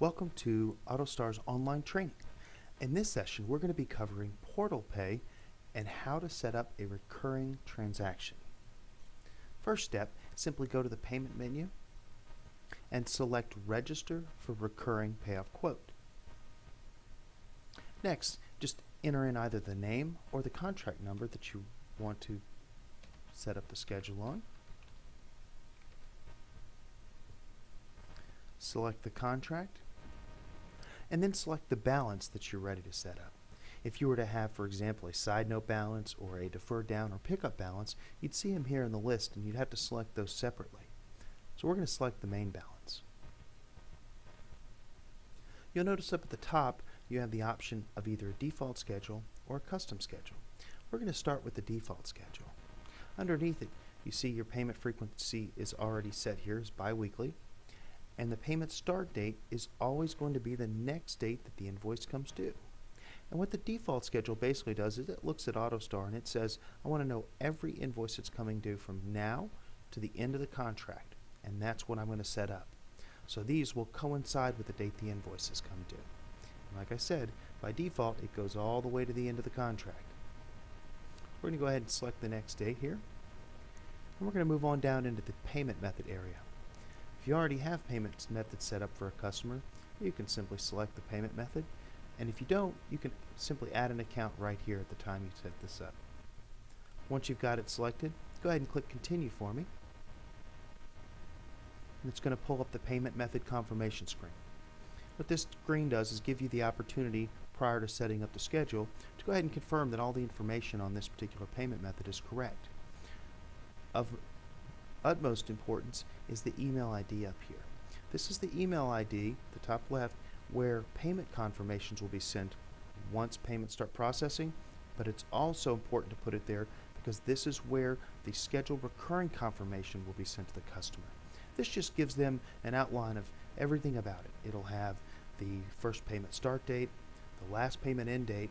Welcome to AutoStar's online training. In this session, we're going to be covering PortalPay and how to set up a recurring transaction. First step, simply go to the payment menu and select Register for Recurring Payoff Quote. Next, just enter in either the name or the contract number that you want to set up the schedule on. Select the contract, and then select the balance that you're ready to set up. If you were to have, for example, a side note balance or a deferred down or pickup balance, you'd see them here in the list and you'd have to select those separately. So we're going to select the main balance. You'll notice up at the top you have the option of either a default schedule or a custom schedule. We're going to start with the default schedule. Underneath it, you see your payment frequency is already set here as bi-weekly, and the payment start date is always going to be the next date that the invoice comes due. And what the default schedule basically does is it looks at AutoStar and it says, I want to know every invoice that's coming due from now to the end of the contract, and that's what I'm going to set up. So these will coincide with the date the invoices come due. And like I said, by default it goes all the way to the end of the contract. We're going to go ahead and select the next date here, and we're going to move on down into the payment method area. If you already have payment methods set up for a customer, you can simply select the payment method, and if you don't, you can simply add an account right here at the time you set this up. Once you've got it selected, go ahead and click Continue for me, and it's going to pull up the payment method confirmation screen. What this screen does is give you the opportunity prior to setting up the schedule to go ahead and confirm that all the information on this particular payment method is correct. Of utmost importance is the email ID up here. This is the email ID, the top left, where payment confirmations will be sent once payments start processing, but it's also important to put it there because this is where the scheduled recurring confirmation will be sent to the customer. This just gives them an outline of everything about it. It'll have the first payment start date, the last payment end date,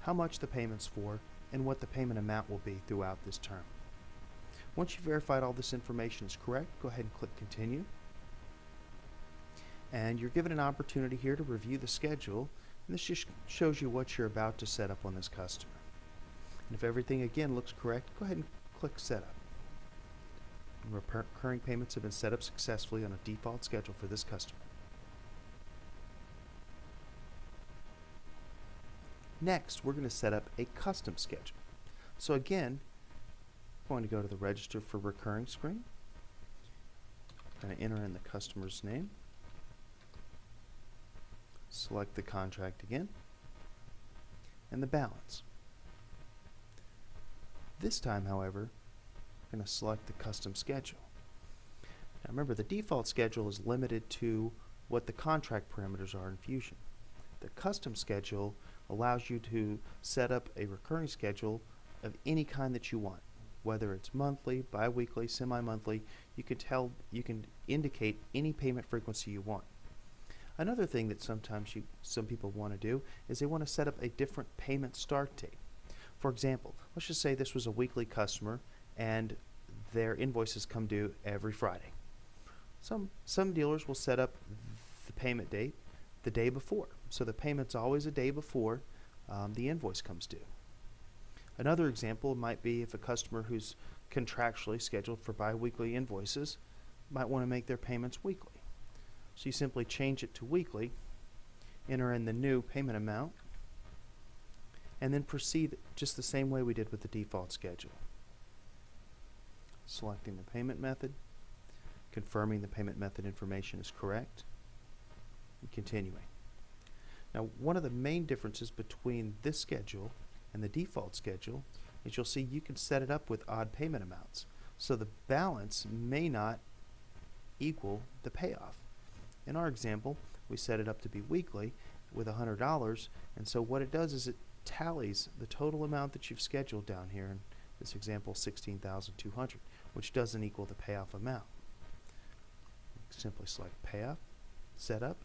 how much the payment's for, and what the payment amount will be throughout this term. Once you've verified all this information is correct, go ahead and click Continue. And you're given an opportunity here to review the schedule, and this just shows you what you're about to set up on this customer. And if everything again looks correct, go ahead and click Setup. Recurring payments have been set up successfully on a default schedule for this customer. Next, we're going to set up a custom schedule. So again, I'm going to go to the Register for Recurring screen. I'm going to enter in the customer's name. Select the contract again, and the balance. This time, however, I'm going to select the custom schedule. Now remember, the default schedule is limited to what the contract parameters are in Fusion. The custom schedule allows you to set up a recurring schedule of any kind that you want. Whether it's monthly, bi-weekly, semi-monthly, you can indicate any payment frequency you want. Another thing that sometimes some people want to do is they want to set up a different payment start date. For example, let's just say this was a weekly customer and their invoices come due every Friday. Some dealers will set up the payment date the day before, so the payment's always a day before the invoice comes due. Another example might be if a customer who's contractually scheduled for bi-weekly invoices might want to make their payments weekly. So you simply change it to weekly, enter in the new payment amount, and then proceed just the same way we did with the default schedule. Selecting the payment method, confirming the payment method information is correct, and continuing. Now, one of the main differences between this schedule and the default schedule is you'll see you can set it up with odd payment amounts. So the balance may not equal the payoff. In our example, we set it up to be weekly with $100, and so what it does is it tallies the total amount that you've scheduled down here, in this example $16,200, which doesn't equal the payoff amount. Simply select Payoff, Setup,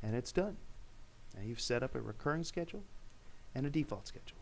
and it's done. Now you've set up a recurring schedule and a default schedule.